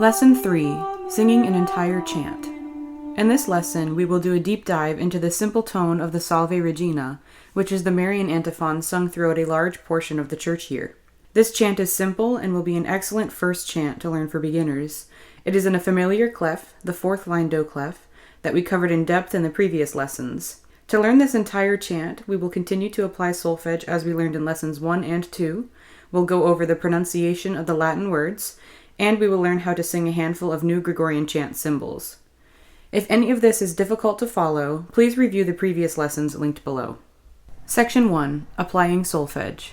Lesson 3, Singing an Entire Chant. In this lesson, we will do a deep dive into the simple tone of the Salve Regina, which is the Marian antiphon sung throughout a large portion of the church year. This chant is simple and will be an excellent first chant to learn for beginners. It is in a familiar clef, the fourth line do clef, that we covered in depth in the previous lessons. To learn this entire chant, we will continue to apply solfege as we learned in lessons 1 and 2. We'll go over the pronunciation of the Latin words, and we will learn how to sing a handful of new Gregorian chant symbols. If any of this is difficult to follow, please review the previous lessons linked below. Section 1. Applying solfege.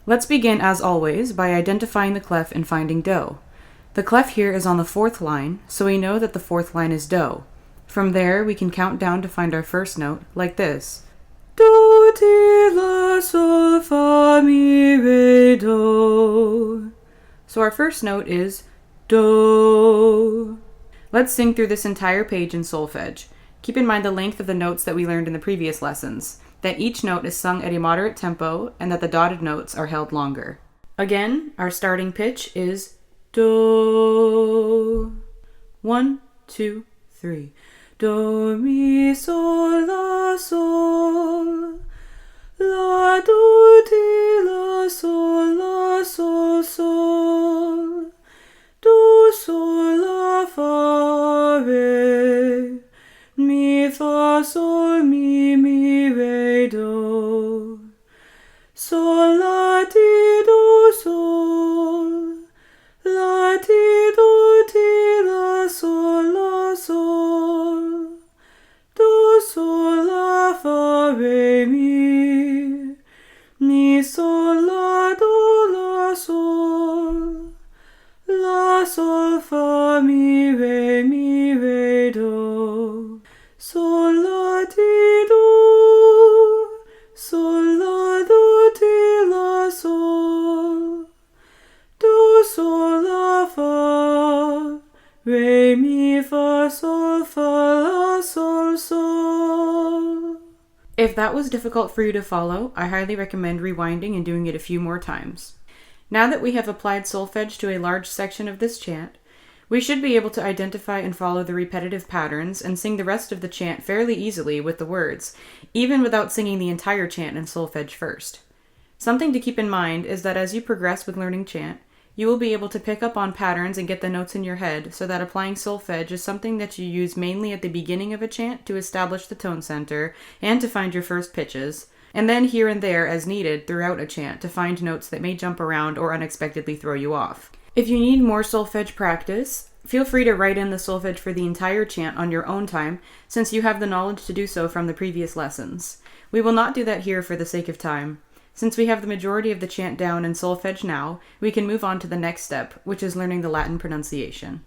Let's begin, as always, by identifying the clef and finding do. The clef here is on the fourth line, so we know that the fourth line is do. From there, we can count down to find our first note, like this. Do, ti, la, sol, fa, mi, re, do. So our first note is do. Let's sing through this entire page in solfege. Keep in mind the length of the notes that we learned in the previous lessons, that each note is sung at a moderate tempo and that the dotted notes are held longer. Again, our starting pitch is do. 1, 2, 3. Do, mi, sol, la, sol. La, do, ti, la, sol, sol. Do, sol, la, fa, re. Mi, fa, sol, mi, re, do. Sol, la, ti, do, sol. La, ti, do, ti, la, sol. Do, sol, la, fa, re, mi. Mi, sol, la, do, la, sol. La, sol, fa, mi, re, do. Sol, la, ti, do. Sol, la, do, ti, la, sol. Do, sol, la, fa. Re, mi, fa, sol, la, sol, sol. If that was difficult for you to follow, I highly recommend rewinding and doing it a few more times. Now that we have applied solfege to a large section of this chant, we should be able to identify and follow the repetitive patterns and sing the rest of the chant fairly easily with the words, even without singing the entire chant in solfege first. Something to keep in mind is that as you progress with learning chant, you will be able to pick up on patterns and get the notes in your head, so that applying solfege is something that you use mainly at the beginning of a chant to establish the tone center and to find your first pitches, and then here and there as needed throughout a chant to find notes that may jump around or unexpectedly throw you off. If you need more solfege practice, feel free to write in the solfege for the entire chant on your own time, since you have the knowledge to do so from the previous lessons. We will not do that here for the sake of time. Since we have the majority of the chant down in solfege now, we can move on to the next step, which is learning the Latin pronunciation.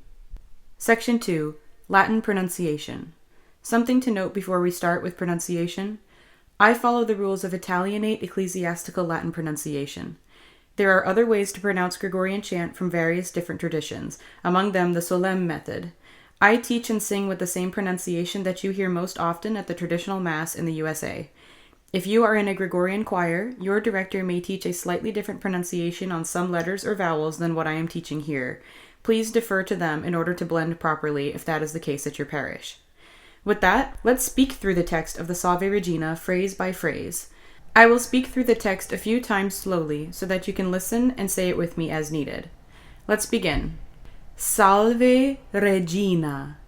Section 2. Latin pronunciation. Something to note before we start with pronunciation. I follow the rules of Italianate ecclesiastical Latin pronunciation. There are other ways to pronounce Gregorian chant from various different traditions, among them the solemn method. I teach and sing with the same pronunciation that you hear most often at the traditional Mass in the USA. If you are in a Gregorian choir, your director may teach a slightly different pronunciation on some letters or vowels than what I am teaching here. Please defer to them in order to blend properly if that is the case at your parish. With that, let's speak through the text of the Salve Regina phrase by phrase. I will speak through the text a few times slowly so that you can listen and say it with me as needed. Let's begin. Salve Regina.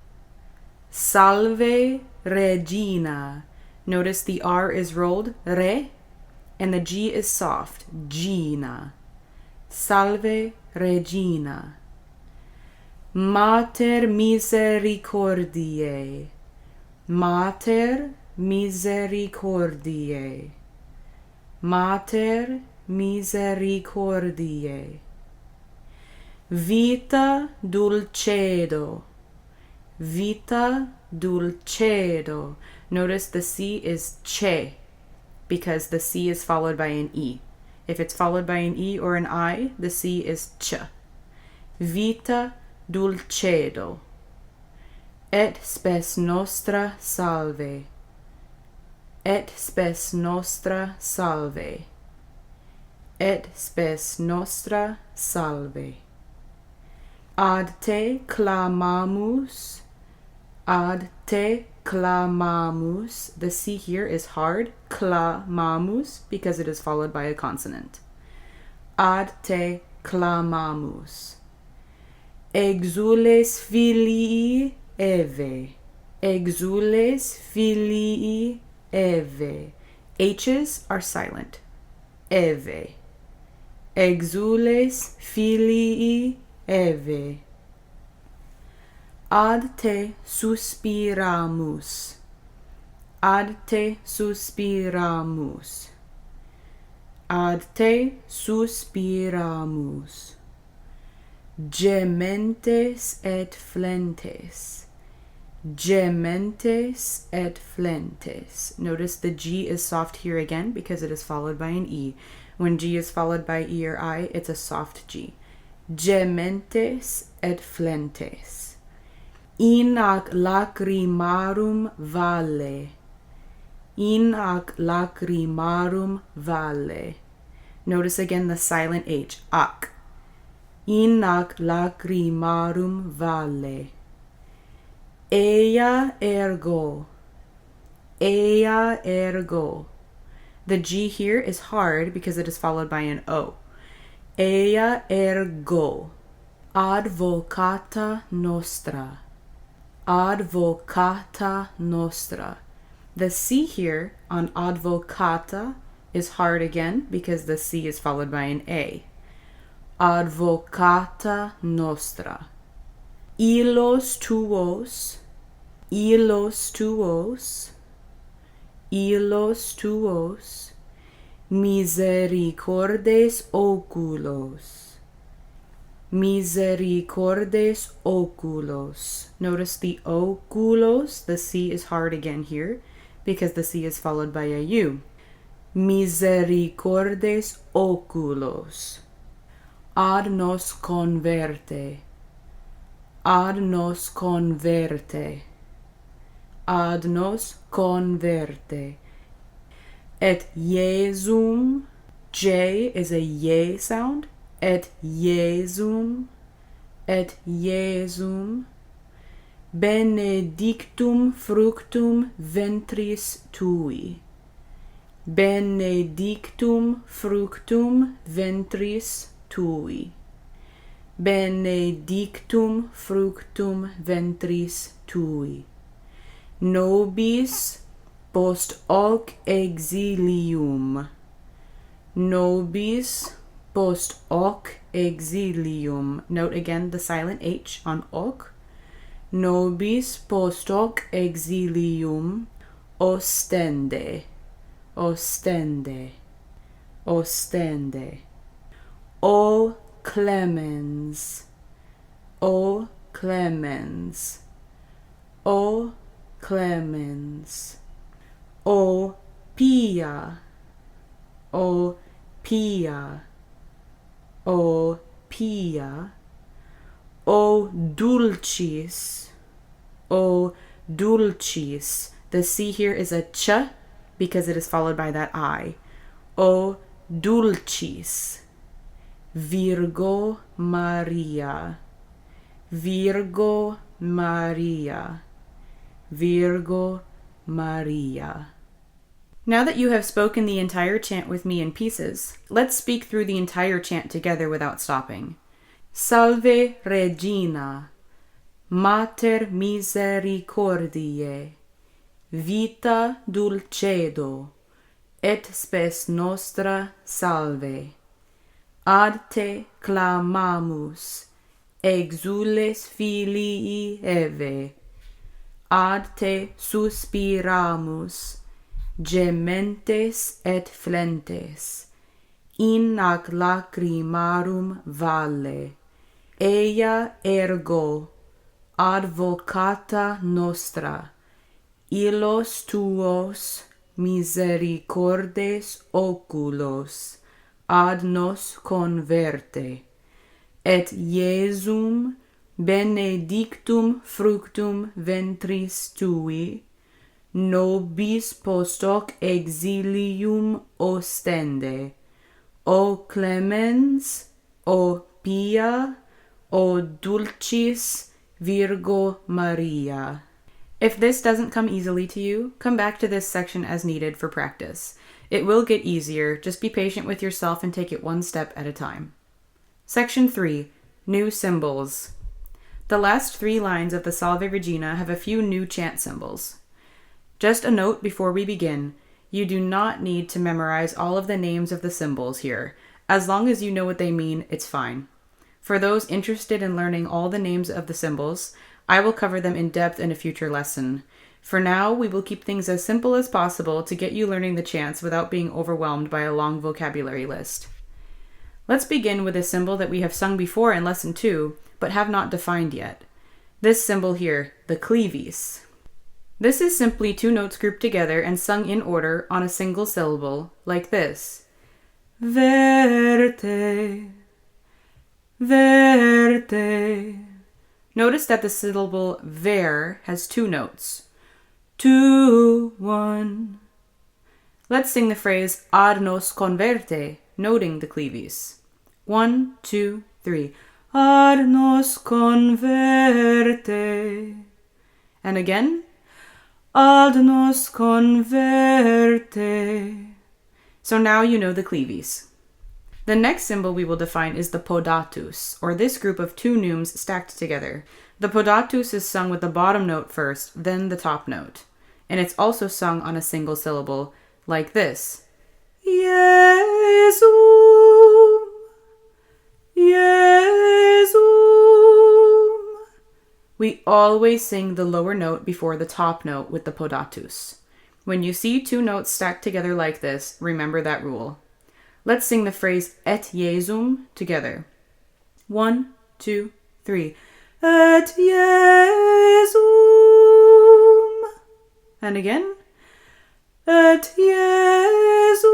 Salve Regina. Notice the R is rolled, re, and the G is soft, Gina. Salve Regina. Mater misericordiae. Mater misericordiae. Mater misericordiae. Vita dulcedo. Vita dulcedo. Notice the C is che, because the C is followed by an E. If it's followed by an E or an I, the C is ch. Vita dulcedo. Et spes nostra salve. Et spes nostra salve. Et spes nostra salve. Ad te clamamus, ad te clamamus. The C here is hard, clamamus, because it is followed by a consonant. Ad te clamamus. Exules filii Eve. Exules filii Eve. H's are silent. Eve. Exules filii Eve. Ad te suspiramus. Ad te suspiramus. Ad te suspiramus. Gementes et flentes. Gementes et flentes. Notice the G is soft here again because it is followed by an E. When G is followed by E or I, it's a soft G. Gementes et flentes. In ac lacrimarum valle. In ac lacrimarum valle. Notice again the silent H, ac. In ac lacrimarum valle. Ea ergo. Ea ergo. The G here is hard because it is followed by an O. Ea ergo. Advocata nostra. Advocata nostra. The C here on advocata is hard again because the C is followed by an A. Advocata nostra. Illos tuos. Illos tuos. Illos tuos. Misericordes oculos. Misericordes oculos. Notice the oculos, the C is hard again here because the C is followed by a U. Misericordes oculos. Ad nos converte. Ad nos converte. Ad nos converte. Et Iesum, J is a ye sound. Et Iesum, et Iesum, benedictum fructum ventris tui. Benedictum fructum ventris tui. Benedictum fructum ventris tui. Nobis post hoc exilium. Nobis post hoc exilium. Note again the silent H on hoc. Nobis post hoc exilium ostende. Ostende. Ostende. O clemens. O clemens. O clemens. O pia. O pia. O pia. O dulcis. O dulcis. The C here is a ch because it is followed by that I. O dulcis. Virgo Maria. Virgo Maria. Virgo Maria. Now that you have spoken the entire chant with me in pieces, let's speak through the entire chant together without stopping. Salve Regina, Mater misericordiae, vita dulcedo, et spes nostra salve. Ad te clamamus, exules filii Eve. Ad te suspiramus, gementes et flentes, in ac lacrimarum valle. Ea ergo, advocata nostra, illos tuos misericordes oculos, ad nos converte, et Iesum benedictum fructum ventris tui, nobis post hoc exilium ostende. O clemens, O pia, O dulcis Virgo Maria. If this doesn't come easily to you, come back to this section as needed for practice. It will get easier, just be patient with yourself and take it one step at a time. Section 3. New Symbols. The last 3 lines of the Salve Regina have a few new chant symbols. Just a note before we begin, you do not need to memorize all of the names of the symbols here. As long as you know what they mean, it's fine. For those interested in learning all the names of the symbols, I will cover them in depth in a future lesson. For now, we will keep things as simple as possible to get you learning the chants without being overwhelmed by a long vocabulary list. Let's begin with a symbol that we have sung before in lesson 2, but have not defined yet. This symbol here, the Clivis. This is simply 2 notes grouped together and sung in order on a single syllable, like this. Verte, verte. Notice that the syllable ver has 2 notes. 2, 1. Let's sing the phrase ad nos converte, noting the Clivis. 1, 2, 3. Ad nos converte. And again. Ad nos converte. So now you know the Clivis. The next symbol we will define is the Podatus, or this group of 2 neumes stacked together. The Podatus is sung with the bottom note first, then the top note. And it's also sung on a single syllable, like this. Jesum, Jesum. We always sing the lower note before the top note with the Podatus. When you see 2 notes stacked together like this, remember that rule. Let's sing the phrase et Jesum together. 1, 2, 3. Et Jesum. And again. Et Jesum.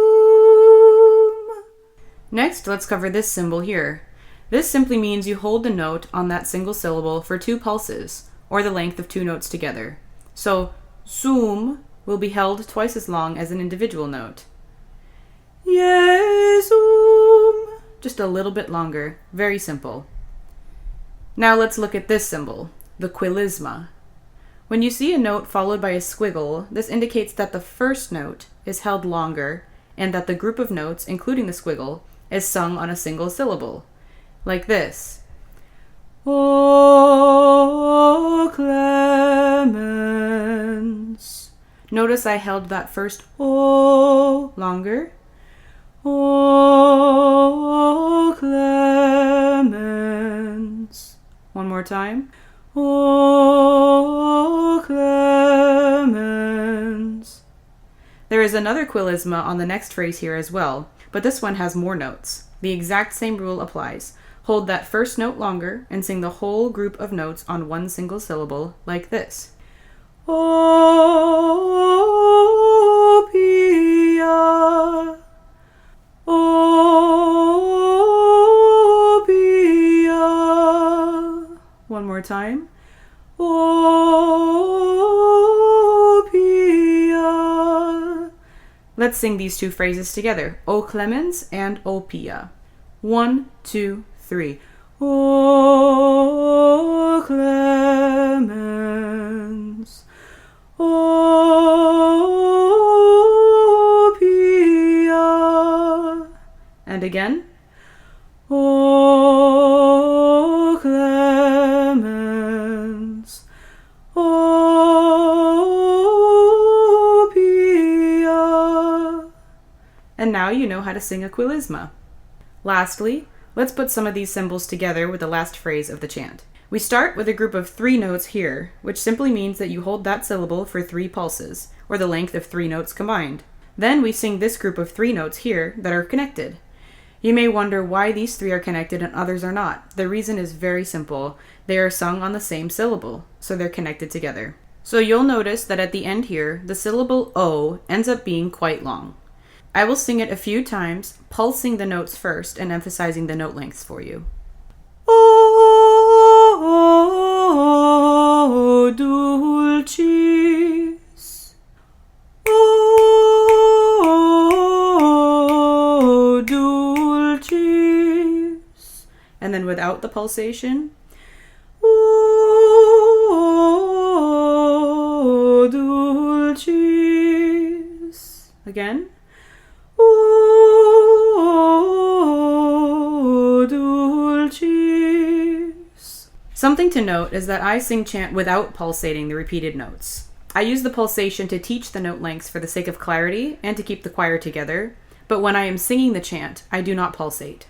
Next, let's cover this symbol here. This simply means you hold the note on that single syllable for 2 pulses, or the length of 2 notes together. So, sum will be held twice as long as an individual note. Jesum. Just a little bit longer. Very simple. Now let's look at this symbol, the Quilisma. When you see a note followed by a squiggle, this indicates that the first note is held longer and that the group of notes, including the squiggle, is sung on a single syllable. Like this. O clemens. Notice I held that first O longer. O clemens. One more time. O clemens. There is another Quilisma on the next phrase here as well, but this one has more notes. The exact same rule applies. Hold that first note longer and sing the whole group of notes on one single syllable, like this. O pia, O pia. One more time. O pia. Let's sing these 2 phrases together. O clemens and O pia. 1, 2, 3. O clemens, O pia. And again. O clemens, O pia. And now you know how to sing a Quilisma. Lastly, let's put some of these symbols together with the last phrase of the chant. We start with a group of 3 notes here, which simply means that you hold that syllable for 3 pulses, or the length of 3 notes combined. Then we sing this group of 3 notes here that are connected. You may wonder why these 3 are connected and others are not. The reason is very simple. They are sung on the same syllable, so they're connected together. So you'll notice that at the end here, the syllable O ends up being quite long. I will sing it a few times, pulsing the notes first and emphasizing the note lengths for you. O dulcis, O dulcis. and then without the pulsation. O dulcis. Again. O dulcis. Something to note is that I sing chant without pulsating the repeated notes. I use the pulsation to teach the note lengths for the sake of clarity and to keep the choir together, but when I am singing the chant, I do not pulsate.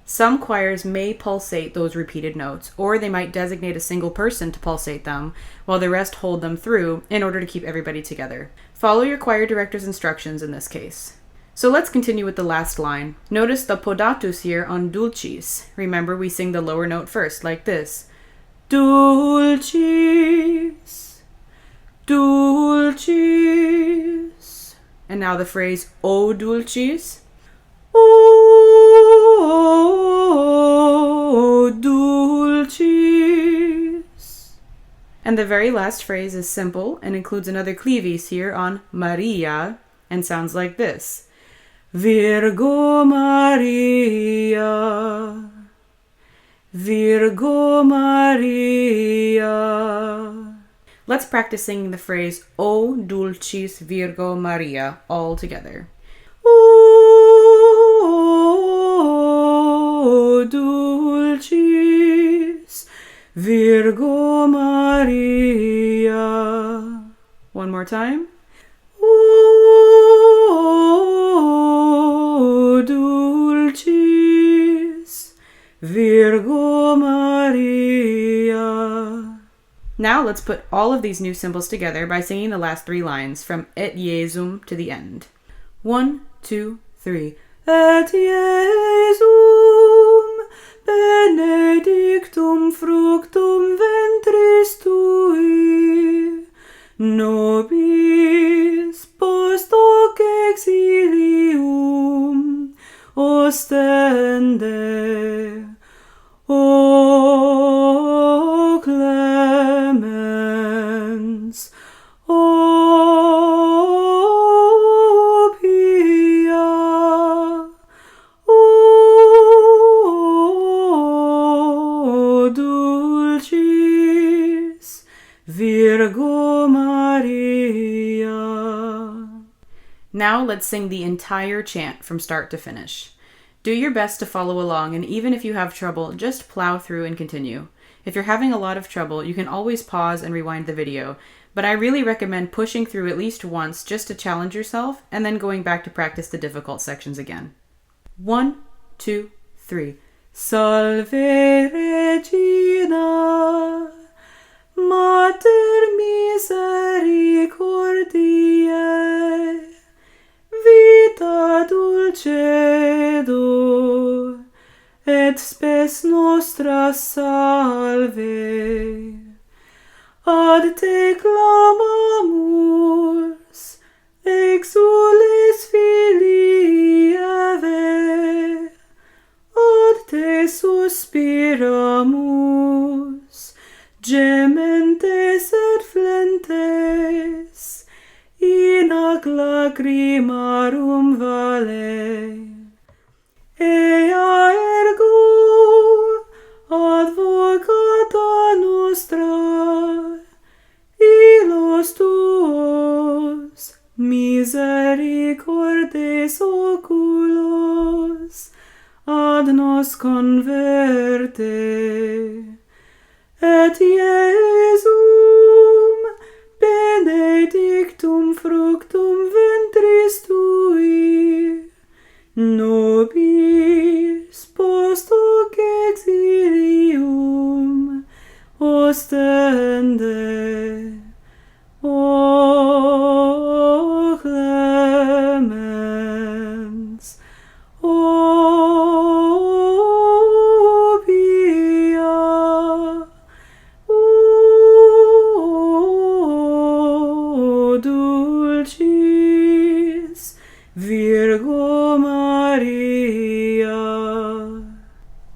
Some choirs may pulsate those repeated notes, or they might designate a single person to pulsate them, while the rest hold them through in order to keep everybody together. Follow your choir director's instructions in this case. So let's continue with the last line. Notice the Podatus here on dulcis. Remember, we sing the lower note first, like this. Dulcis, dulcis. And now the phrase, O dulcis. O dulcis. And the very last phrase is simple and includes another Clivis here on Maria and sounds like this. Virgo Maria, Virgo Maria. Let's practice singing the phrase O dulcis Virgo Maria all together. O dulcis Virgo Maria. One more time. O dulcis Virgo Maria. Now let's put all of these new symbols together by singing the last three lines from Et Jesum to the end. 1, 2, 3. Et Jesum benedictum fructum ventris tui, nobis post hoc exilium ostende. O clemens, O pia, O dulcis Virgo Maria. Now let's sing the entire chant from start to finish. Do your best to follow along, and even if you have trouble, just plow through and continue. If you're having a lot of trouble, you can always pause and rewind the video, but I really recommend pushing through at least once just to challenge yourself, and then going back to practice the difficult sections again. 1, 2, 3. Salve Regina, Mater misericordiae, vita dulcedo, et spes nostra salve. Ad te clamamus, exules filii Eve, ad te suspiramus, gementes et flentes, in ac lacrimarum vale. Ea ergo advocata nostra, illos tuos misericordes oculos ad nos converte. Et Jesum benedictum fructum ventris tui, nobis post hoc exilium ostende. O clemens, O pia, O dulcis Virgo Maria.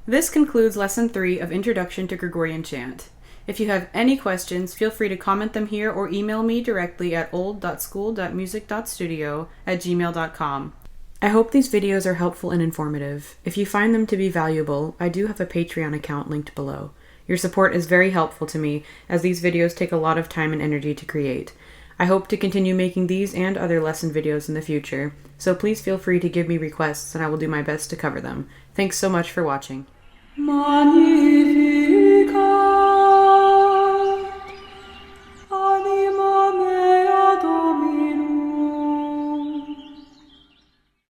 This concludes Lesson 3 of Introduction to Gregorian Chant. If you have any questions, feel free to comment them here or email me directly at old.school.music.studio@gmail.com. I hope these videos are helpful and informative. If you find them to be valuable, I do have a Patreon account linked below. Your support is very helpful to me, as these videos take a lot of time and energy to create. I hope to continue making these and other lesson videos in the future, so please feel free to give me requests and I will do my best to cover them. Thanks so much for watching. Mani